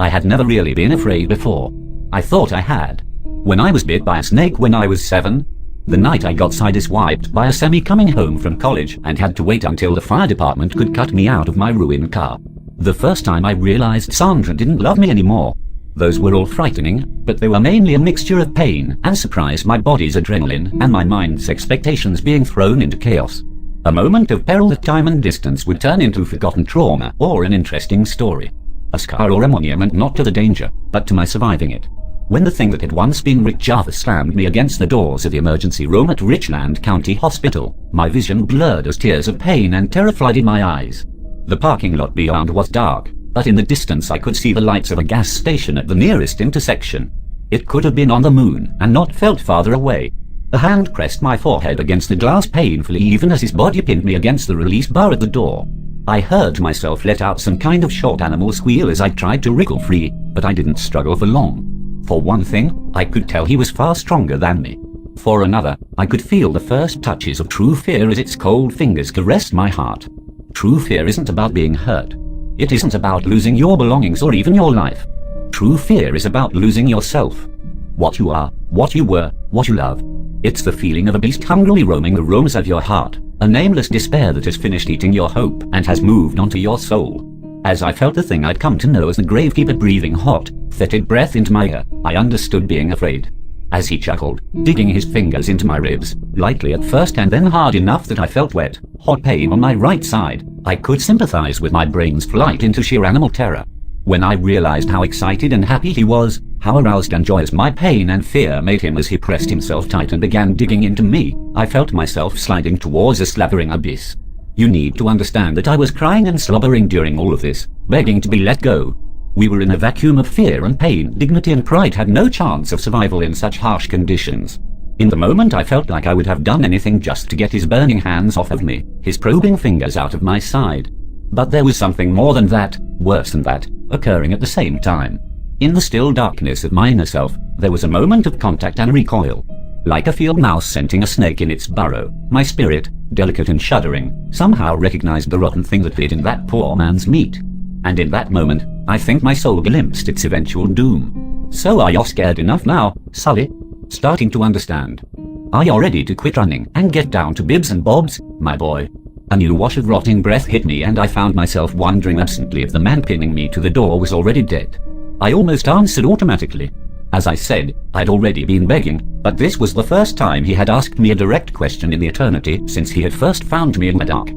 I had never really been afraid before. I thought I had. When I was bit by a snake when I was 7. The night I got sideswiped by a semi coming home from college and had to wait until the fire department could cut me out of my ruined car. The first time I realized Sandra didn't love me anymore. Those were all frightening, but they were mainly a mixture of pain and surprise, my body's adrenaline and my mind's expectations being thrown into chaos. A moment of peril that time and distance would turn into forgotten trauma or an interesting story. A scar or a monument not to the danger, but to my surviving it. When the thing that had once been Rick Jarvis slammed me against the doors of the emergency room at Richland County Hospital, my vision blurred as tears of pain and terror flooded my eyes. The parking lot beyond was dark, but in the distance I could see the lights of a gas station at the nearest intersection. It could have been on the moon and not felt farther away. A hand pressed my forehead against the glass painfully even as his body pinned me against the release bar at the door. I heard myself let out some kind of short animal squeal as I tried to wriggle free, but I didn't struggle for long. For one thing, I could tell he was far stronger than me. For another, I could feel the first touches of true fear as its cold fingers caressed my heart. True fear isn't about being hurt. It isn't about losing your belongings or even your life. True fear is about losing yourself. What you are, what you were, what you love. It's the feeling of a beast hungrily roaming the rooms of your heart, a nameless despair that has finished eating your hope and has moved onto your soul. As I felt the thing I'd come to know as the gravekeeper breathing hot, fetid breath into my ear, I understood being afraid. As he chuckled, digging his fingers into my ribs, lightly at first and then hard enough that I felt wet, hot pain on my right side, I could sympathize with my brain's flight into sheer animal terror. When I realized how excited and happy he was, how aroused and joyous my pain and fear made him as he pressed himself tight and began digging into me, I felt myself sliding towards a slavering abyss. You need to understand that I was crying and slobbering during all of this, begging to be let go. We were in a vacuum of fear and pain. Dignity and pride had no chance of survival in such harsh conditions. In the moment I felt like I would have done anything just to get his burning hands off of me, his probing fingers out of my side. But there was something more than that, worse than that, occurring at the same time. In the still darkness of my inner self, there was a moment of contact and recoil. Like a field mouse scenting a snake in its burrow, my spirit, delicate and shuddering, somehow recognized the rotten thing that hid in that poor man's meat. And in that moment, I think my soul glimpsed its eventual doom. So are you scared enough now, Sully? Starting to understand. Are you ready to quit running and get down to bibs and bobs, my boy? A new wash of rotting breath hit me and I found myself wondering absently if the man pinning me to the door was already dead. I almost answered automatically. As I said, I'd already been begging, but this was the first time he had asked me a direct question in the eternity since he had first found me in the dark.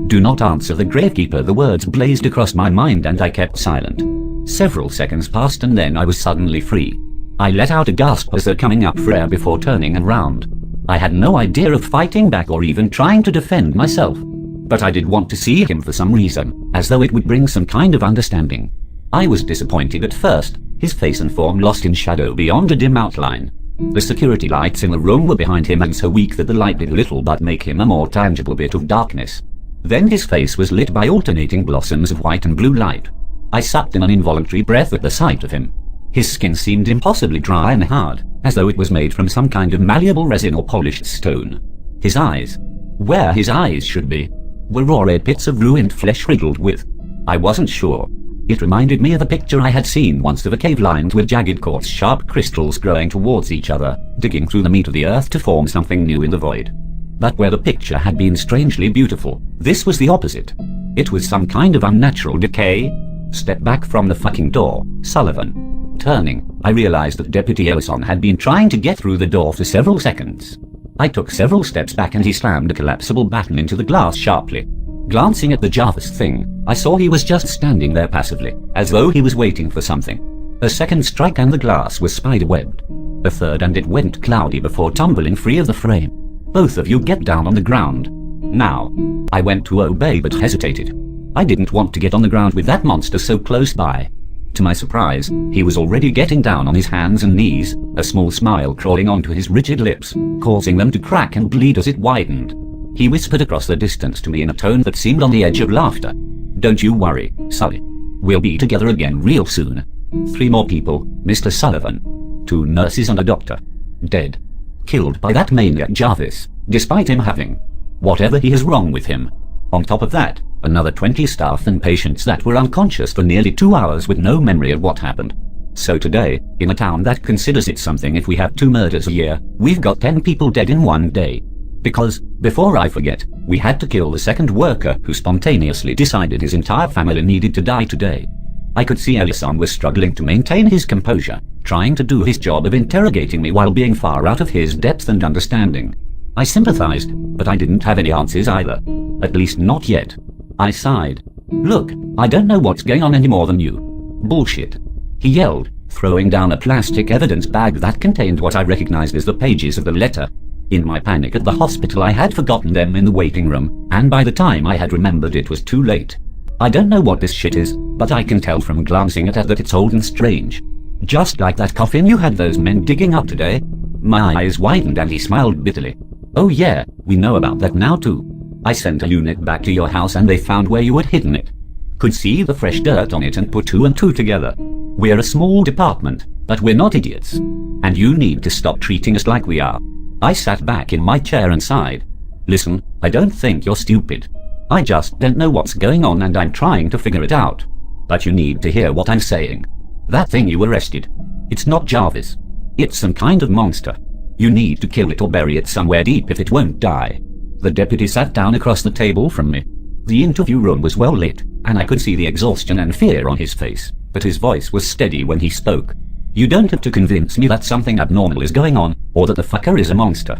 Do not answer the gravekeeper. The words blazed across my mind and I kept silent. Several seconds passed and then I was suddenly free. I let out a gasp as though coming up for air before turning around. I had no idea of fighting back or even trying to defend myself. But I did want to see him for some reason, as though it would bring some kind of understanding. I was disappointed at first, his face and form lost in shadow beyond a dim outline. The security lights in the room were behind him and so weak that the light did little but make him a more tangible bit of darkness. Then his face was lit by alternating blossoms of white and blue light. I sucked in an involuntary breath at the sight of him. His skin seemed impossibly dry and hard, as though it was made from some kind of malleable resin or polished stone. His eyes, where his eyes should be, were raw red pits of ruined flesh riddled with. I wasn't sure. It reminded me of a picture I had seen once of a cave lined with jagged quartz sharp crystals growing towards each other, digging through the meat of the earth to form something new in the void. But where the picture had been strangely beautiful, this was the opposite. It was some kind of unnatural decay. Step back from the fucking door, Sullivan. Turning, I realized that Deputy Ellison had been trying to get through the door for several seconds. I took several steps back and he slammed a collapsible baton into the glass sharply. Glancing at the Jarvis thing, I saw he was just standing there passively, as though he was waiting for something. A second strike and the glass was spider-webbed. A third and it went cloudy before tumbling free of the frame. Both of you get down on the ground. Now. I went to obey but hesitated. I didn't want to get on the ground with that monster so close by. To my surprise, he was already getting down on his hands and knees, a small smile crawling onto his rigid lips, causing them to crack and bleed as it widened. He whispered across the distance to me in a tone that seemed on the edge of laughter. Don't you worry, Sully. We'll be together again real soon. 3 more people, Mr. Sullivan. 2 nurses and a doctor. Dead. Killed by that maniac Jarvis, despite him having whatever he has wrong with him. On top of that, another 20 staff and patients that were unconscious for nearly 2 hours with no memory of what happened. So today, in a town that considers it something if we have 2 murders a year, we've got 10 people dead in one day. Because, before I forget, we had to kill the second worker who spontaneously decided his entire family needed to die today. I could see Ellison was struggling to maintain his composure, trying to do his job of interrogating me while being far out of his depth and understanding. I sympathized, but I didn't have any answers either. At least not yet. I sighed. Look, I don't know what's going on any more than you. Bullshit. He yelled, throwing down a plastic evidence bag that contained what I recognized as the pages of the letter. In my panic at the hospital, I had forgotten them in the waiting room, and by the time I had remembered it was too late. I don't know what this shit is, but I can tell from glancing at it that it's old and strange. Just like that coffin you had those men digging up today. My eyes widened and he smiled bitterly. Oh yeah, we know about that now too. I sent a unit back to your house and they found where you had hidden it. Could see the fresh dirt on it and put 2 and 2 together. We're a small department, but we're not idiots. And you need to stop treating us like we are. I sat back in my chair and sighed. Listen, I don't think you're stupid. I just don't know what's going on and I'm trying to figure it out. But you need to hear what I'm saying. That thing you arrested. It's not Jarvis. It's some kind of monster. You need to kill it or bury it somewhere deep if it won't die. The deputy sat down across the table from me. The interview room was well lit, and I could see the exhaustion and fear on his face, but his voice was steady when he spoke. You don't have to convince me that something abnormal is going on, or that the fucker is a monster.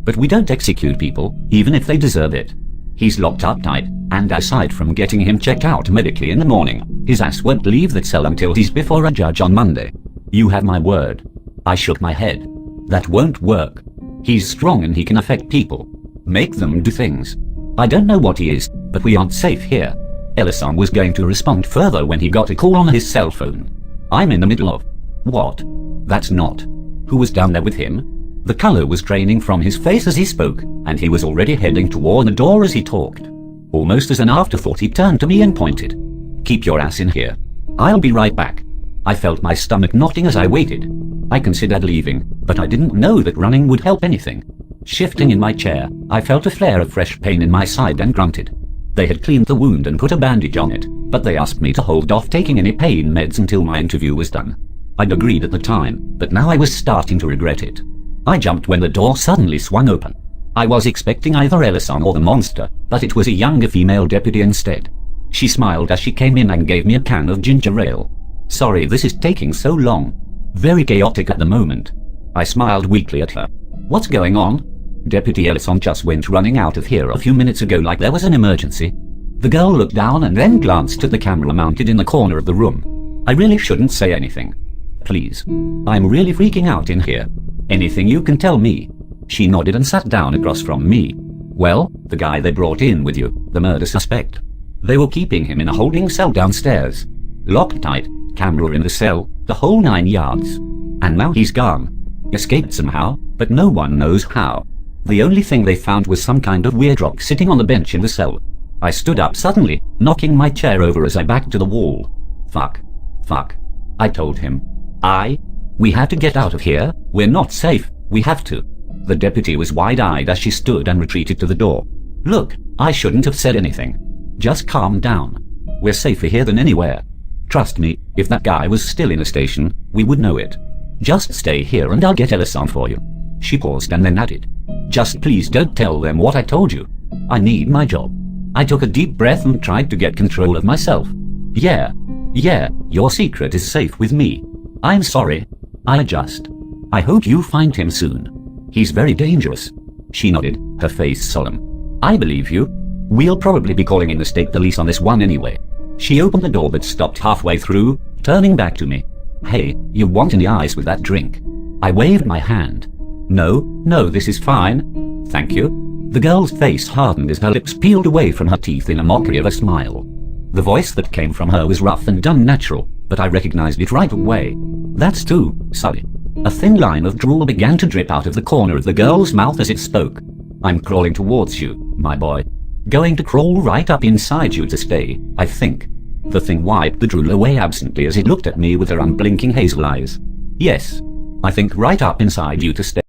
But we don't execute people, even if they deserve it. He's locked up tight, and aside from getting him checked out medically in the morning, his ass won't leave that cell until he's before a judge on Monday. You have my word. I shook my head. That won't work. He's strong and he can affect people. Make them do things. I don't know what he is, but we aren't safe here. Ellison was going to respond further when he got a call on his cell phone. I'm in the middle of... What? That's not. Who was down there with him? The color was draining from his face as he spoke, and he was already heading toward the door as he talked. Almost as an afterthought, he turned to me and pointed. Keep your ass in here. I'll be right back. I felt my stomach knotting as I waited. I considered leaving, but I didn't know that running would help anything. Shifting in my chair, I felt a flare of fresh pain in my side and grunted. They had cleaned the wound and put a bandage on it, but they asked me to hold off taking any pain meds until my interview was done. I'd agreed at the time, but now I was starting to regret it. I jumped when the door suddenly swung open. I was expecting either Ellison or the monster, but it was a younger female deputy instead. She smiled as she came in and gave me a can of ginger ale. Sorry this is taking so long. Very chaotic at the moment. I smiled weakly at her. What's going on? Deputy Ellison just went running out of here a few minutes ago like there was an emergency. The girl looked down and then glanced at the camera mounted in the corner of the room. I really shouldn't say anything. Please. I'm really freaking out in here. Anything you can tell me. She nodded and sat down across from me. Well, the guy they brought in with you, the murder suspect. They were keeping him in a holding cell downstairs. Locked tight, camera in the cell, the whole 9 yards. And now he's gone. Escaped somehow, but no one knows how. The only thing they found was some kind of weird rock sitting on the bench in the cell. I stood up suddenly, knocking my chair over as I backed to the wall. Fuck. I told him. We have to get out of here. We're not safe. We have to. The deputy was wide-eyed as she stood and retreated to the door. Look, I shouldn't have said anything. Just calm down. We're safer here than anywhere. Trust me, if that guy was still in the station, we would know it. Just stay here and I'll get Ellison for you. She paused and then added. Just please don't tell them what I told you. I need my job. I took a deep breath and tried to get control of myself. Yeah, your secret is safe with me. I'm sorry. I hope you find him soon. He's very dangerous. She nodded, her face solemn. I believe you. We'll probably be calling in the state police on this one anyway. She opened the door but stopped halfway through, turning back to me. Hey, you want any ice with that drink? I waved my hand. No, this is fine. Thank you. The girl's face hardened as her lips peeled away from her teeth in a mockery of a smile. The voice that came from her was rough and unnatural, but I recognized it right away. That's too, Sully. A thin line of drool began to drip out of the corner of the girl's mouth as it spoke. I'm crawling towards you, my boy. Going to crawl right up inside you to stay, I think. The thing wiped the drool away absently as it looked at me with her unblinking hazel eyes. Yes, I think right up inside you to stay.